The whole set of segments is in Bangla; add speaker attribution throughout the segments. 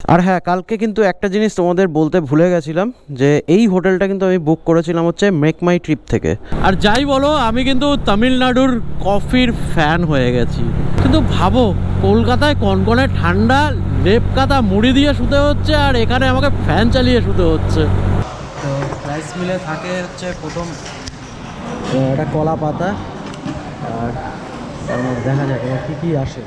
Speaker 1: আর হ্যাঁ, কালকে কিন্তু একটা জিনিস তোমাদের বলতে ভুলে গেছিলাম যে এই হোটেলটা কিন্তু আমি বুক করেছিলাম হচ্ছে মেক মাই ট্রিপ থেকে। আর যাই বলো, আমি কিন্তু তামিলনাড়ুর কফির ফ্যান হয়ে গেছি। কিন্তু ভাবো, কলকাতায় কনকনে ঠান্ডা, লেপ কাতা মুড়ি দিয়ে শুতে হচ্ছে, আর এখানে আমাকে ফ্যান চালিয়ে শুতে হচ্ছে। তো রাইস মিলে থাকে হচ্ছে প্রথম একটা কলা পাতা, আর তার মধ্যে দেখা যাক এবার কী কী আসে।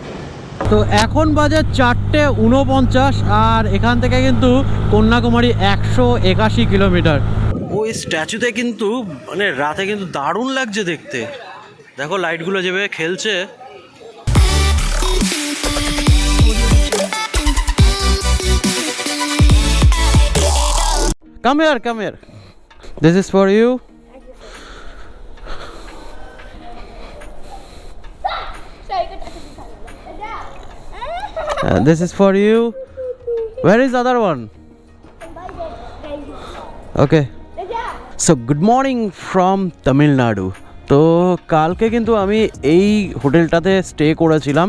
Speaker 1: তো এখন বাজে 4:49, আর এখান থেকে কিন্তু কন্যাকুমারী 181 কিলোমিটার। ওই স্ট্যাচুতে কিন্তু মানে রাতে কিন্তু দারুণ লাগছে দেখতে। দেখো লাইটগুলো যেভাবে খেলছে। Come here, come here. This is for you. This is for you. Where is the other one? Okay. So good morning from Tamil Nadu. তো কালকে কিন্তু আমি এই হোটেলটাতে স্টে করেছিলাম,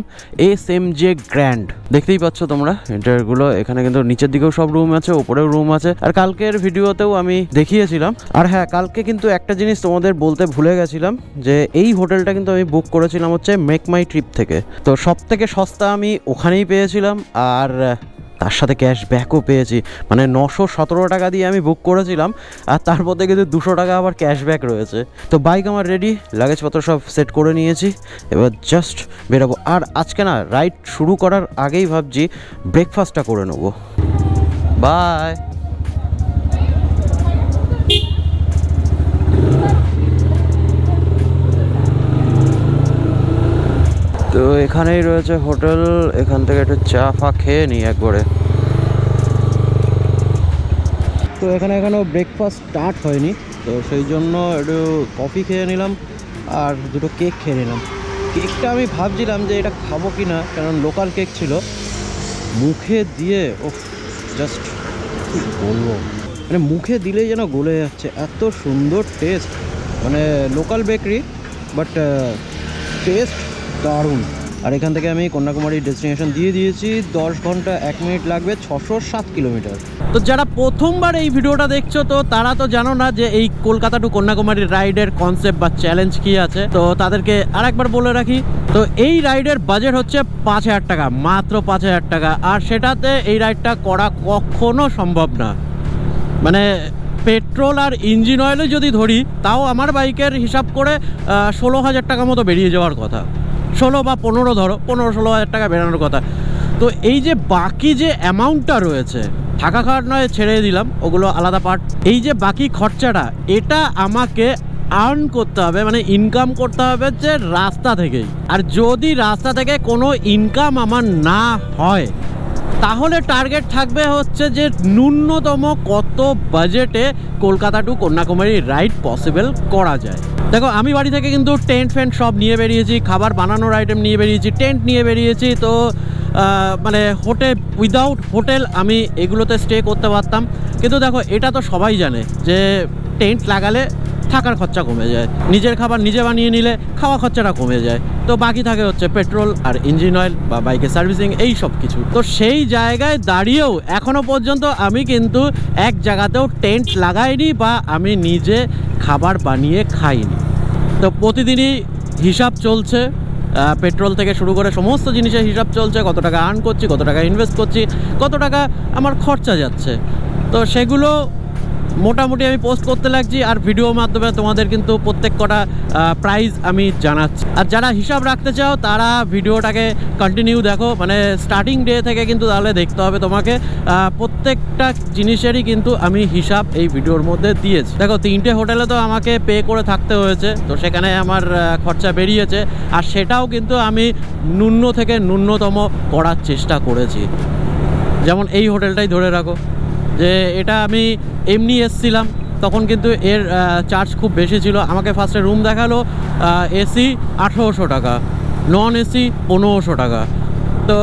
Speaker 1: SMJ গ্র্যান্ড। দেখতেই পাচ্ছ তোমরা ইন্টারগুলো, এখানে কিন্তু নিচের দিকেও সব রুম আছে, ওপরেও রুম আছে, আর কালকের ভিডিওতেও আমি দেখিয়েছিলাম। আর হ্যাঁ, কালকে কিন্তু একটা জিনিস তোমাদের বলতে ভুলে গেছিলাম যে এই হোটেলটা কিন্তু আমি বুক করেছিলাম হচ্ছে মেক মাই ট্রিপ থেকে। তো সব থেকে সস্তা আমি ওখানেই পেয়েছিলাম, আর তার সাথে ক্যাশব্যাকও পেয়েছি। মানে 917 টাকা দিয়ে আমি বুক করেছিলাম, আর তার মধ্যে কিন্তু 200 টাকা আবার ক্যাশব্যাক রয়েছে। তো বাইক আমার রেডি, লাগেজপত্র সব সেট করে নিয়েছি, এবার জাস্ট বেরোবো। আর আজকে না রাইড শুরু করার আগেই ভাবছি ব্রেকফাস্টটা করে নেবো। বাই। তো এখানেই রয়েছে হোটেল, এখান থেকে একটু চা ফা খেয়ে নিই একবারে। তো এখনও ব্রেকফাস্ট স্টার্ট হয়নি, তো সেই জন্য একটু কফি খেয়ে নিলাম আর দুটো কেক খেয়ে নিলাম। কেকটা আমি ভাবছিলাম যে এটা খাবো কি না, কারণ লোকাল কেক ছিল। মুখে দিয়ে ও জাস্ট কী বলবো, মানে মুখে দিলেই যেন গলে যাচ্ছে, এত সুন্দর টেস্ট। মানে লোকাল বেকারি, বাট টেস্ট দারুণ। আর এখান থেকে আমি কন্যাকুমারী ডেস্টিনেশন দিয়ে দিয়েছি, 10 ঘন্টা 1 মিনিট লাগবে, 607 কিলোমিটার। তো যারা প্রথমবার এই ভিডিওটা দেখছো, তো তারা তো জানো না যে এই কলকাতা টু কন্যাকুমারী রাইডের কনসেপ্ট বা চ্যালেঞ্জ কি আছে। তো তাদেরকে আরেকবার বলে রাখি, তো এই রাইডের বাজেট হচ্ছে 5,000 টাকা, মাত্র 5,000 টাকা। আর সেটাতে এই রাইডটা করা কখনো সম্ভব না। মানে পেট্রোল আর ইঞ্জিন অয়েলও যদি ধরি, তাও আমার বাইকের হিসাব করে 16,000 টাকা মতো বেরিয়ে যাওয়ার কথা। 16 বা 15 ধরো, 15-16 হাজার টাকা বেরানোর কথা। তো এই যে বাকি যে অ্যামাউন্টটা রয়েছে, থাকা খাওয়ার নয় ছেড়ে দিলাম, ওগুলো আলাদা পার্ট। এই যে বাকি খরচাটা, এটা আমাকে আর্ন করতে হবে, মানে ইনকাম করতে হবে যে রাস্তা থেকেই। আর যদি রাস্তা থেকে কোনো ইনকাম আমার না হয়, তাহলে টার্গেট থাকবে হচ্ছে যে ন্যূনতম কত বাজেটে Kolkata to Kanyakumari ride possible করা যায়। দেখো, আমি বাড়ি থেকে কিন্তু টেন্ট ফেন্ট সব নিয়ে বেরিয়েছি, খাবার বানানোর আইটেম নিয়ে বেরিয়েছি, টেন্ট নিয়ে বেরিয়েছি। তো মানে উইদাউট হোটেল আমি এগুলোতে স্টে করতে পারতাম। কিন্তু দেখো, এটা তো সবাই জানে যে টেন্ট লাগালে থাকার খরচা কমে যায়, নিজের খাবার নিজে বানিয়ে নিলে খাওয়া খরচাটা কমে যায়। তো বাকি থাকে হচ্ছে পেট্রোল আর ইঞ্জিন অয়েল বা বাইকের সার্ভিসিং, এই সব কিছু। তো সেই জায়গায় দাঁড়িয়েও এখনো পর্যন্ত আমি কিন্তু এক জায়গাতেও টেন্ট লাগাইনি বা আমি নিজে খাবার বানিয়ে খাইনি। তো প্রতিদিনই হিসাব চলছে, পেট্রোল থেকে শুরু করে সমস্ত জিনিসের হিসাব চলছে, কত টাকা আর্ন করছি, কত টাকা ইনভেস্ট করছি, কত টাকা আমার খরচা যাচ্ছে। তো সেগুলো মোটামুটি আমি পোস্ট করতে লাগছি, আর ভিডিওর মাধ্যমে তোমাদের কিন্তু প্রত্যেক কটা প্রাইস আমি জানাচ্ছি। আর যারা হিসাব রাখতে চাও, তারা ভিডিওটাকে কন্টিনিউ দেখো, মানে স্টার্টিং ডে থেকে কিন্তু তাহলে দেখতে হবে তোমাকে। প্রত্যেকটা জিনিসেরই কিন্তু আমি হিসাব এই ভিডিওর মধ্যে দিয়েছি। দেখো, 3টে হোটেলে তো আমাকে পে করে থাকতে হয়েছে, তো সেখানে আমার খরচা বেরিয়েছে, আর সেটাও কিন্তু আমি ন্যূনতম করার চেষ্টা করেছি। যেমন এই হোটেলটাই ধরে রাখো, যে এটা আমি এমনি এসছিলাম, তখন কিন্তু এর চার্জ খুব বেশি ছিল। আমাকে ফার্স্টে রুম দেখালো এসি 1800 টাকা, নন এসি 1500 টাকা। তো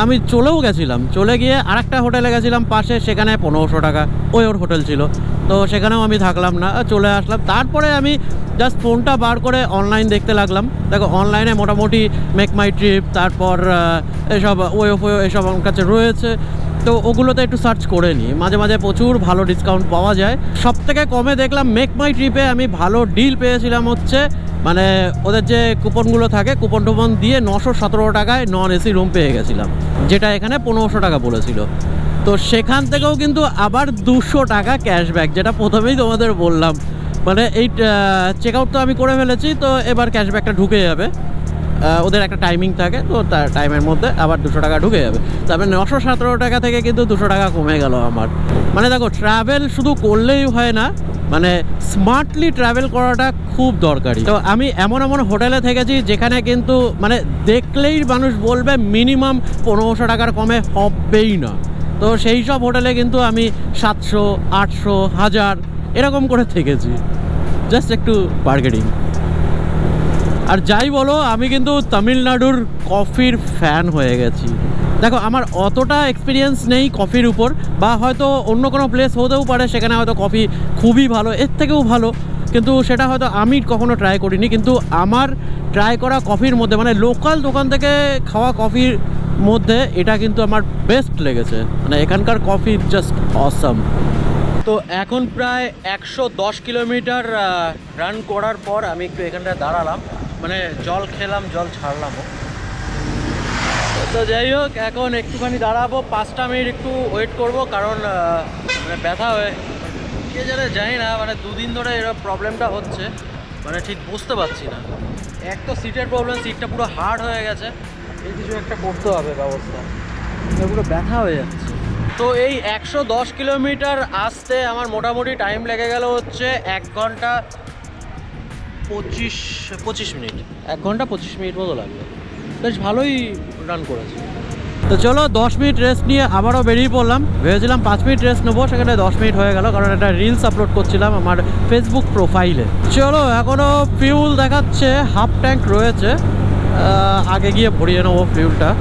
Speaker 1: আমি চলেও গেছিলাম, চলে গিয়ে আরেকটা হোটেলে গেছিলাম পাশে, সেখানে 1500 টাকা ওর হোটেল ছিল। তো সেখানেও আমি থাকলাম না, চলে আসলাম। তারপরে আমি জাস্ট ফোনটা বার করে অনলাইন দেখতে লাগলাম। দেখো, অনলাইনে মোটামুটি মেক মাই ট্রিপ, তারপর এসব ওয়েও এসব আমার কাছে রয়েছে। তো ওগুলোতে একটু সার্চ করে নিই, মাঝে মাঝে প্রচুর ভালো ডিসকাউন্ট পাওয়া যায়। সব থেকে কমে দেখলাম মেক মাই ট্রিপে আমি ভালো ডিল পেয়েছিলাম, হচ্ছে মানে ওদের যে কুপনগুলো থাকে, কুপন টুপন দিয়ে 917 টাকায় নন এসি রুম পেয়ে গেছিলাম, যেটা এখানে 1500 টাকা বলেছিল। তো সেখান থেকেও কিন্তু আবার 200 টাকা ক্যাশব্যাক, যেটা প্রথমেই তোমাদের বললাম। মানে এই চেক আউট তো আমি করে ফেলেছি, তো এবার ক্যাশব্যাকটা ঢুকে যাবে। ওদের একটা টাইমিং থাকে, তো তার টাইমের মধ্যে আবার 200 টাকা ঢুকে যাবে। তারপরে 917 টাকা থেকে কিন্তু 200 টাকা কমে গেল আমার। মানে দেখো, ট্রাভেল শুধু করলেই হয় না, মানে স্মার্টলি ট্রাভেল করাটা খুব দরকারি। তো আমি এমন এমন হোটেলে থেকেছি যেখানে কিন্তু মানে দেখলেই মানুষ বলবে মিনিমাম 1500 টাকার কমে হবেই না। তো সেই সব হোটেলে কিন্তু আমি 700, 800, 1000 এরকম করে থেকেছি, জাস্ট একটু বার্গেনিং। আর যাই বলো, আমি কিন্তু তামিলনাড়ুর কফির ফ্যান হয়ে গেছি। দেখো, আমার অতটা এক্সপিরিয়েন্স নেই কফির উপর, বা হয়তো অন্য কোনো প্লেস হতেও পারে সেখানে হয়তো কফি খুবই ভালো, এর থেকেও ভালো, কিন্তু সেটা হয়তো আমি কখনো ট্রাই করিনি। কিন্তু আমার ট্রাই করা কফির মধ্যে, মানে লোকাল দোকান থেকে খাওয়া কফির মধ্যে এটা কিন্তু আমার বেস্ট লেগেছে। মানে এখানকার কফি জাস্ট অসাম। তো এখন প্রায় 110 কিলোমিটার রান করার পর আমি একটু এখানটায় দাঁড়ালাম, মানে জল খেলাম, জল ছাড়লামও। তো যাই হোক, এখন একটুখানি দাঁড়াবো, 5টা মিনিট একটু ওয়েট করব, কারণ মানে ব্যথা হয়ে কে জানি না, মানে 2 দিন ধরে এরকম প্রবলেমটা হচ্ছে, মানে ঠিক বুঝতে পারছি না। এক তো সিটের প্রবলেম, সিটটা পুরো হার্ড হয়ে গেছে, এই কিছু একটা করতে হবে ব্যবস্থা, পুরো ব্যথা হয়ে যাচ্ছে। তো এই 110 কিলোমিটার আসতে আমার মোটামুটি টাইম লেগে গেল হচ্ছে 1 ঘন্টা 25 মিনিট, 1 ঘন্টা 25 মিনিট মতো লাগবে। বেশ ভালোই রান করেছে। তো চলো 10 মিনিট রেস্ট নিয়ে আবারও বেরিয়ে পড়লাম। ভেবেছিলাম 5 মিনিট রেস্ট নেবো, সেখানে 10 মিনিট হয়ে গেল, কারণ একটা রিলস আপলোড করছিলাম আমার ফেসবুক প্রোফাইলে। চলো, এখনও ফিউল দেখাচ্ছে হাফ ট্যাঙ্ক রয়েছে, আগে গিয়ে ভরিয়ে নেবো ফিউলটা।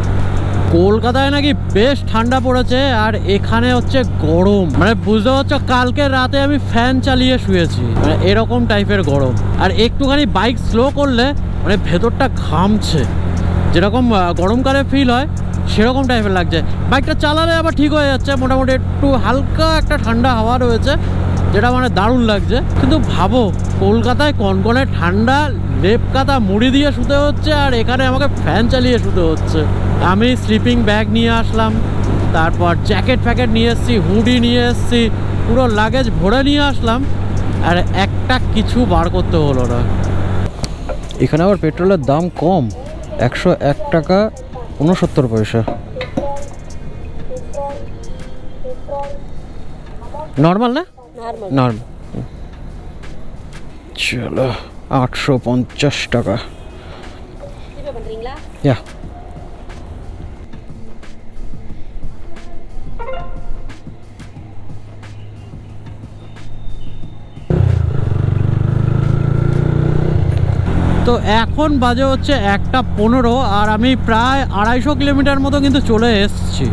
Speaker 1: কলকাতায় নাকি বেশ ঠান্ডা পড়েছে, আর এখানে হচ্ছে গরম, মানে বুঝতে পারছো, কালকে রাতে আমি ফ্যান চালিয়ে শুয়েছি, মানে এরকম টাইপের গরম। আর একটুখানি বাইক স্লো করলে মানে ভেতরটা ঘামছে, যেরকম গরমকালে ফিল হয় সেরকম টাইপের লাগছে। বাইকটা চালালে আবার ঠিক হয়ে যাচ্ছে, মোটামুটি একটু হালকা একটা ঠান্ডা হাওয়া রয়েছে, যেটা মানে দারুণ লাগছে। কিন্তু ভাবো, কলকাতায় কনকনে ঠান্ডা, লেপ কাতা মুড়ি দিয়ে শুতে হচ্ছে, আর এখানে আমাকে ফ্যান চালিয়ে শুতে হচ্ছে। আমি স্লিপিং ব্যাগ নিয়ে আসলাম, তারপর জ্যাকেট ফ্যাকেট নিয়ে এসেছি, হুডি নিয়ে এসেছি, পুরো লাগেজ ভরে নিয়ে আসলাম, আর একটা কিছু বার করতে হলো না। এখানে আবার পেট্রোলের দাম কম, 101 টাকা 69 পয়সা। নর্মাল না? নর্মাল। চলো, 850 টাকা। ইয়া। তো এখন বাজে হচ্ছে 1:15, আর আমি প্রায় 250 কিলোমিটার মতো কিন্তু চলে এসেছি।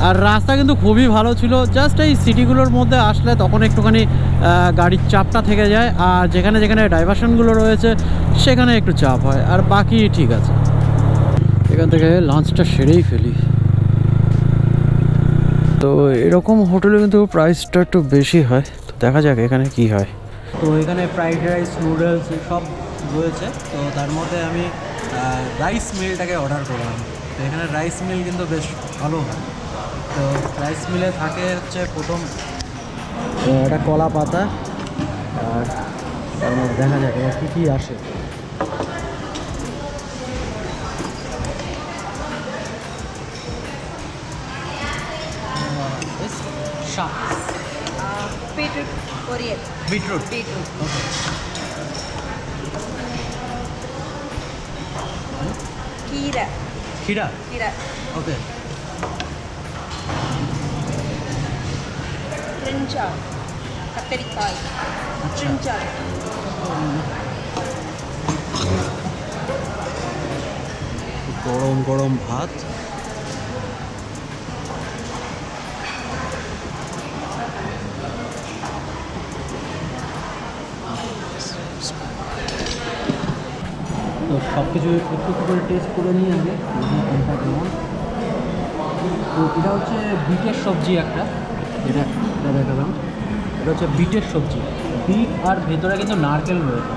Speaker 1: আর রাস্তা কিন্তু খুবই ভালো ছিল, জাস্ট এই সিটিগুলোর মধ্যে আসলে তখন একটুখানি গাড়ির চাপটা থেকে যায়, আর যেখানে যেখানে ডাইভারশনগুলো রয়েছে সেখানে একটু চাপ হয়, আর বাকি ঠিক আছে। এখান থেকে লাঞ্চটা সেরেই ফেলি। তো এরকম হোটেলে কিন্তু প্রাইসটা একটু বেশি হয়, তো দেখা যাক এখানে কি হয়। তো এখানে ফ্রাইড রাইস, নুডলস সব রয়েছে, তো তার মধ্যে আমি রাইস মিলটাকে অর্ডার করলাম। তো এখানে রাইস মিল কিন্তু বেশ ভালো হয়। তো রাইস মিলে থাকে হচ্ছে প্রথম একটা কলা পাতা, আর তার মধ্যে দেখা যাক এবার কী কী আসে।
Speaker 2: Beetroot, Korean.
Speaker 1: Beetroot,
Speaker 2: Beetroot.
Speaker 1: ওকে।
Speaker 2: Kira.
Speaker 1: খিরা,
Speaker 2: Kira.
Speaker 1: ওকে।
Speaker 2: Brinjal. Katarikaay. Brinjal.
Speaker 1: গরম গরম ভাত, তো সব কিছু একটু করে টেস্ট করে নিই আগে, কোনটা কেমন। তো এটা হচ্ছে বিটের সবজি একটা, এটা এটা দেখালাম, এটা হচ্ছে বিটের সবজি, বিট আর ভেতরে কিন্তু নারকেল রয়েছে।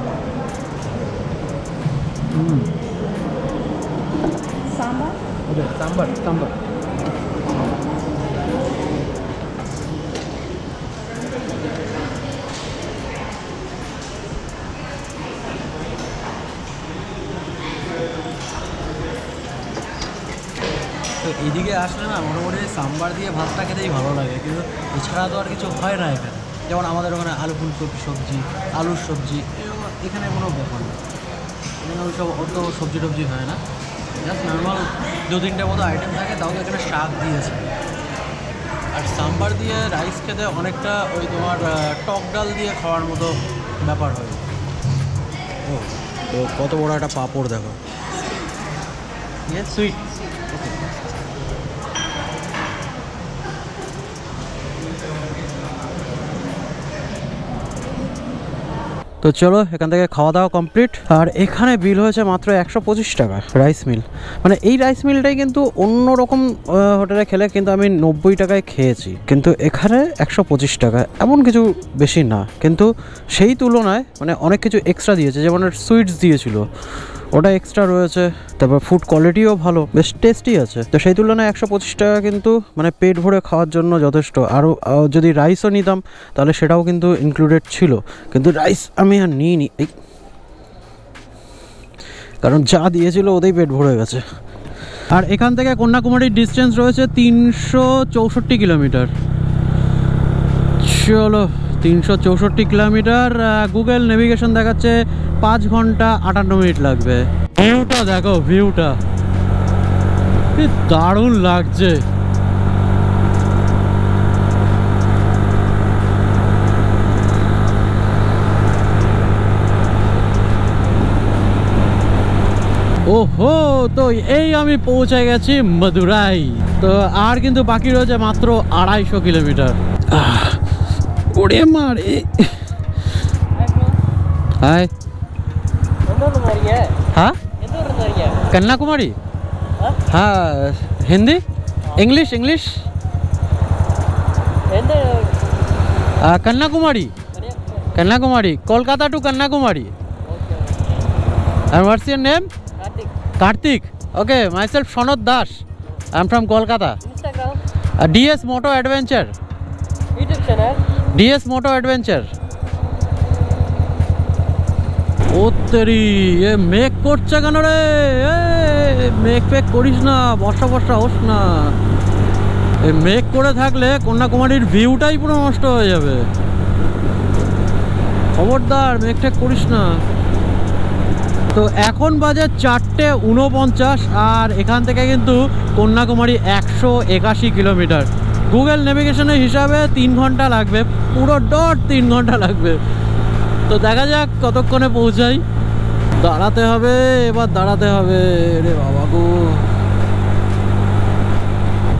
Speaker 2: Sambar?
Speaker 1: ওটা সাম্বার সাম্বার। তো এদিকে আসলে না মোটামুটি সাম্বার দিয়ে ভাতটা খেতেই ভালো লাগে, কিন্তু এছাড়া তো আর কিছু হয় না এখানে। যেমন আমাদের ওখানে আলু ফুলকপি সবজি, আলুর সবজি, এখানে কোনো ব্যাপার না, এখানে ওই সব অত সবজি টবজি হয় না, জাস্ট নর্মাল দু তিনটে মতো আইটেম থাকে, তাও তো এখানে শাক দিয়েছে। আর সাম্বার দিয়ে রাইস খেতে অনেকটা ওই তোমার টক ডাল দিয়ে খাওয়ার মতো ব্যাপার হয়। ও তো কত বড় একটা পাঁপড় দেখো, সুইট। তো চলো এখান থেকে খাওয়া দাওয়া কমপ্লিট। আর এখানে বিল হয়েছে মাত্র 125 টাকা রাইস মিল। মানে এই রাইস মিলটাই কিন্তু অন্য রকম হোটেলে খেলে কিন্তু আমি 90 টাকায় খেয়েছি, কিন্তু এখানে 125 টাকা, এমন কিছু বেশি না, কিন্তু সেই তুলনায় মানে অনেক কিছু এক্সট্রা দিয়েছে, যেমন সুইটস দিয়েছিল, ওটা এক্সট্রা রয়েছে, তারপর ফুড কোয়ালিটিও ভালো, বেশ টেস্টি আছে। তো সেই তুলনায় 125 টাকা কিন্তু মানে পেট ভরে খাওয়ার জন্য যথেষ্ট। আরও যদি রাইসও নিতাম তাহলে সেটাও কিন্তু ইনক্লুডেড ছিল, কিন্তু রাইস আমি আর নিইনি, এই কারণ যা দিয়েছিল ওতেই পেট ভরে গেছে। আর এখান থেকে কন্যাকুমারীর ডিস্টেন্স রয়েছে 364 কিলোমিটার। চলো 364 কিলোমিটার, গুগল নেভিগেশন দেখাচ্ছে 5 ঘন্টা 58 মিনিট লাগবে। ভিউটা দেখো, ভিউটা কি দারুণ লাগছে। ওহো, তো এই আমি পৌঁছে গেছি মাদুরাই। তো আর কিন্তু বাকি রয়েছে মাত্র 250 কিলোমিটার। ওরে মারে, हाय हाँ कन्याकुमारी, हाँ Hindi English English Kanyakumari, Kanyakumari Kolkata to Kanyakumari. And what's your name? Karthik. Okay, myself Shanod Das. I'm from Kolkata.
Speaker 3: Instagram,
Speaker 1: DS Moto Adventure.
Speaker 3: YouTube channel.
Speaker 1: DS Moto Adventure. O Teri, A make করছে কেন রে? মেক ফেক করিস না, বর্ষা বর্ষা হোস না। এই মেক করে থাকলে কন্যাকুমারীর ভিউটাই পুরো নষ্ট হয়ে যাবে। খবরদার মেক টেক করিস না। তো এখন বাজে 4:49, আর এখান থেকে কিন্তু কন্যাকুমারী 181 কিলোমিটার। গুগল নেভিগেশনের হিসাবে 3 ঘন্টা লাগবে, পুরো ডট 3 ঘন্টা লাগবে। তো দেখা যাক কতক্ষণে পৌঁছাই। দাঁড়াতে হবে, এবার দাঁড়াতে হবে রে বাবা গো।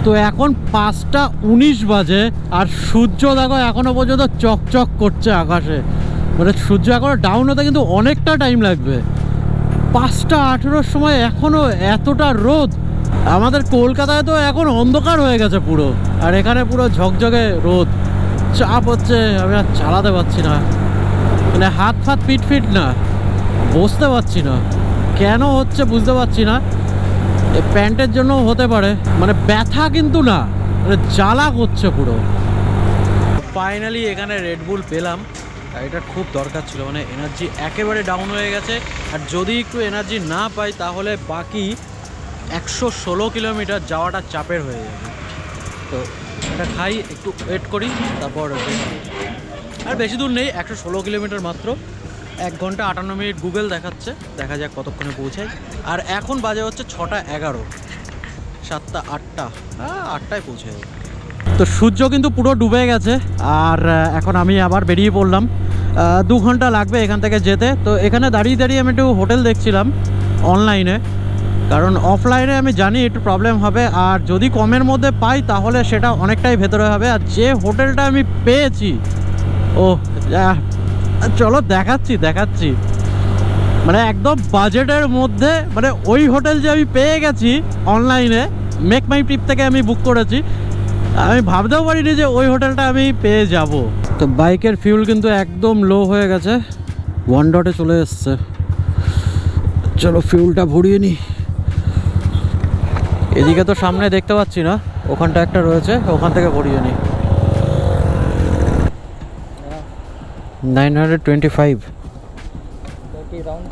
Speaker 1: তো এখন 5:19 বাজে, আর সূর্য দেখো এখনো পর্যন্ত চকচক করছে আকাশে। মানে সূর্য এখনো ডাউন হতে কিন্তু অনেকটা টাইম লাগবে। 5:18 সময় এখনো এতটা রোদ। আমাদের কলকাতায় তো এখন অন্ধকার হয়ে গেছে পুরো, আর এখানে পুরো ঝকঝকে রোদ। চাপ হচ্ছে, আমি আর চালাতে পারছি না, মানে হাত ফাত পিট ফিট না, বসতে পারছি না। কেন হচ্ছে বুঝতে পারছি না, এই প্যান্টের জন্য হতে পারে। মানে ব্যথা কিন্তু না, মানে জ্বালা করছে পুরো। ফাইনালি এখানে রেডবুল পেলাম, আর এটা খুব দরকার ছিল। মানে এনার্জি একেবারে ডাউন হয়ে গেছে, আর যদি একটু এনার্জি না পাই তাহলে বাকি 116 কিলোমিটার যাওয়াটা চাপের হয়ে যাবে। তো এটা খাই, একটু ওয়েট করি, তারপর আর বেশি দূর নেই, 116 কিলোমিটার মাত্র। 1 ঘন্টা 58 মিনিট গুগল দেখাচ্ছে, দেখা যাক কতক্ষণে পৌঁছাই। আর এখন বাজে হচ্ছে 6:11, 7টা 8টা, 8টায় পৌঁছে যাবে। তো সূর্য কিন্তু পুরো ডুবে গেছে, আর এখন আমি আবার বেরিয়ে পড়লাম। 2 ঘন্টা লাগবে এখান থেকে যেতে। তো এখানে দাঁড়িয়ে দাঁড়িয়ে আমি একটু হোটেল দেখছিলাম অনলাইনে, কারণ অফলাইনে আমি জানি একটু প্রবলেম হবে, আর যদি কমের মধ্যে পাই তাহলে সেটা অনেকটাই ভেতরে হবে। আর যে হোটেলটা আমি পেয়েছি, ও চলো দেখাচ্ছি, মানে একদম বাজেটের মধ্যে। মানে ওই হোটেল যে আমি পেয়ে গেছি অনলাইনে, মেক মাই ট্রিপ থেকে আমি বুক করেছি। আমি ভাবতেও পারিনি যে ওই হোটেলটা আমি পেয়ে যাব। তো বাইকের ফিউল কিন্তু একদম লো হয়ে গেছে, 1 ডটে চলে এসছে। চলো ফিউলটা ভরিয়ে নিই। এদিকে তো সামনে দেখতে পাচ্ছি না, ওখানটা একটা রয়েছে, ওখান থেকে ভরিয়ে নিই। 925
Speaker 3: 30 round.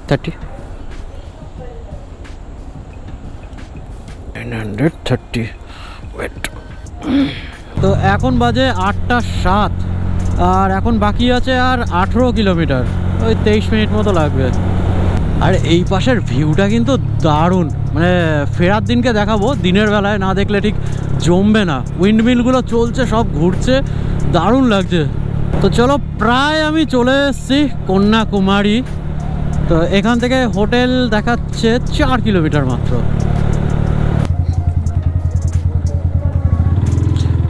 Speaker 1: 30 930 ওয়েট। তো এখন বাজে 8:07 আর এখন বাকি আছে আর 18 কিলোমিটার, ওই 23 মিনিট মতো লাগবে। আর এই পাশের ভিউটা কিন্তু দারুণ, মানে ফেরার দিনকে দেখাবো, দিনের বেলায় না দেখলে ঠিক জমবে না। উইন্ডমিলগুলো চলছে, সব ঘুরছে, দারুণ লাগছে। তো চলো, প্রায় আমি চলে এসেছি কন্যাকুমারী। তো এখান থেকে হোটেল দেখাচ্ছে 4 কিলোমিটার মাত্র।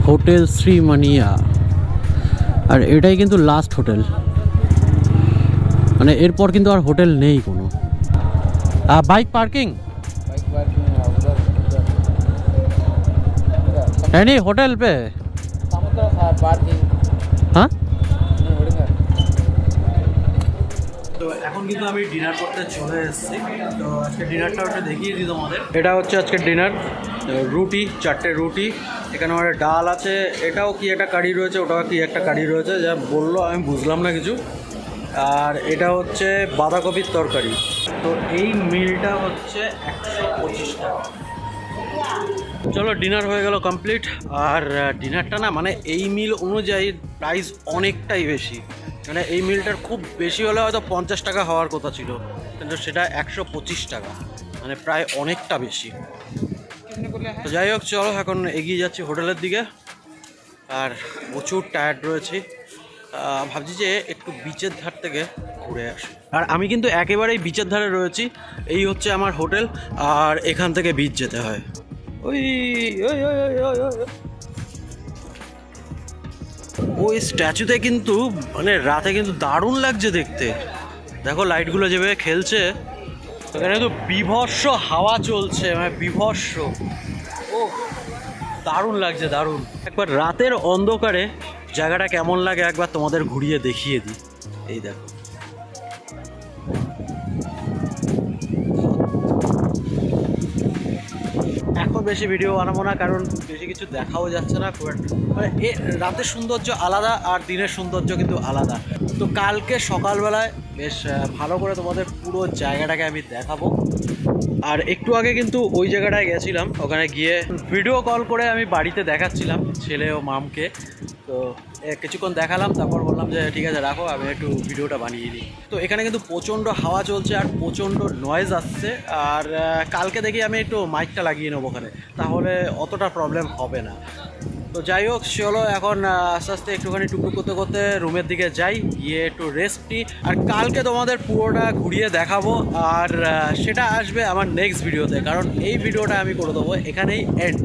Speaker 1: হোটেল শ্রীমানিয়া, আর এটাই কিন্তু লাস্ট হোটেল, মানে এরপর কিন্তু আর হোটেল নেই কোনো। বাইক পার্কিং
Speaker 3: Bike parking उधर
Speaker 1: है नहीं होटल पे?
Speaker 3: समुद्र पार्किंग
Speaker 1: हाँ।
Speaker 3: होड़ेंगे।
Speaker 1: তো এখন কিন্তু আমি ডিনার করতে চলে এসেছি। তো আজকে ডিনারটা ওটা দেখিয়ে দিই তোমাদের। এটা হচ্ছে আজকে ডিনার, রুটি, 4টে রুটি, এখানে আমার ডাল আছে, এটাও কি একটা কারি রয়েছে, ওটাও কি একটা কারি রয়েছে, যা বললো আমি বুঝলাম না কিছু। আর এটা হচ্ছে বাঁধাকপির তরকারি। তো এই মিলটা হচ্ছে 125 টাকা। চলো, ডিনার হয়ে গেল কমপ্লিট। আর ডিনারটা না, মানে এই মিল অনুযায়ী প্রাইস অনেকটাই বেশি। মানে এই মিলটার খুব বেশি হলে হয়তো 50 টাকা হওয়ার কথা ছিল, কিন্তু সেটা 125 টাকা, মানে প্রায় অনেকটা বেশি। তো যাই হোক, চলো এখন এগিয়ে যাচ্ছি হোটেলের দিকে। আর প্রচুর টায়ার্ড রয়েছি, ভাবছি যে একটু বিচের ধার থেকে ঘুরে আসি। আর আমি কিন্তু একেবারেই বিচের ধারে রয়েছি, এই হচ্ছে আমার হোটেল, আর এখান থেকে বিচ যেতে হয়। ওই ওই ওই ওই ওই ওই ওই স্ট্যাচুতে কিন্তু মানে রাতে কিন্তু দারুণ লাগছে দেখতে। দেখো লাইটগুলো যেভাবে খেলছে, এখানে তো বীভৎস হাওয়া চলছে, মানে বীভৎস। ও দারুণ লাগছে, দারুণ। একবার রাতের অন্ধকারে জায়গাটা কেমন লাগে একবার তোমাদের ঘুরিয়ে দেখিয়ে দিই। এই দেখো, এখন বেশি ভিডিও বানাবো না, কারণ বেশি কিছু দেখাও যাচ্ছে না খুব একটা। মানে রাতের সৌন্দর্য আলাদা আর দিনের সৌন্দর্য কিন্তু আলাদা। তো কালকে সকালবেলায় বেশ ভালো করে তোমাদের পুরো জায়গাটাকে আমি দেখাবো। আর একটু আগে কিন্তু ওই জায়গাটায় গেছিলাম, ওখানে গিয়ে ভিডিও কল করে আমি বাড়িতে দেখাচ্ছিলাম ছেলে ও মামকে। তো কিছুক্ষণ দেখালাম, তারপর বললাম যে ঠিক আছে রাখো, আমি একটু ভিডিওটা বানিয়ে দিই। তো এখানে কিন্তু প্রচণ্ড হাওয়া চলছে আর প্রচণ্ড নয়েজ আসছে। আর কালকে দেখি আমি একটু মাইকটা লাগিয়ে নেবো ওখানে, তাহলে অতটা প্রবলেম হবে না। তো যাই হোক, চলো এখন আস্তে আস্তে একটুখানি টুকটুক করতে করতে রুমের দিকে যাই, গিয়ে একটু রেস্ট নিই। আর কালকে তোমাদের পুরোটা ঘুরিয়ে দেখাবো, আর সেটা আসবে আমার নেক্সট ভিডিওতে, কারণ এই ভিডিওটা আমি করে দেবো এখানেই এন্ড।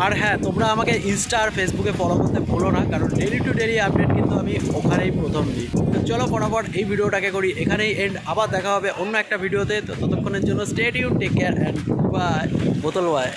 Speaker 1: আর হ্যাঁ, তোমরা আমাকে ইনস্টা আর ফেসবুকে ফলো করতে ভুলো না, কারণ ডেলি টু ডেলি আপডেট কিন্তু আমি ওখানেই প্রথম দিই। তো চলো ফটাফট এই ভিডিওটাকে করি এখানেই এন্ড। আবার দেখা হবে অন্য একটা ভিডিওতে। তো ততক্ষণের জন্য stay tune, take care and bye. বোতল বাই।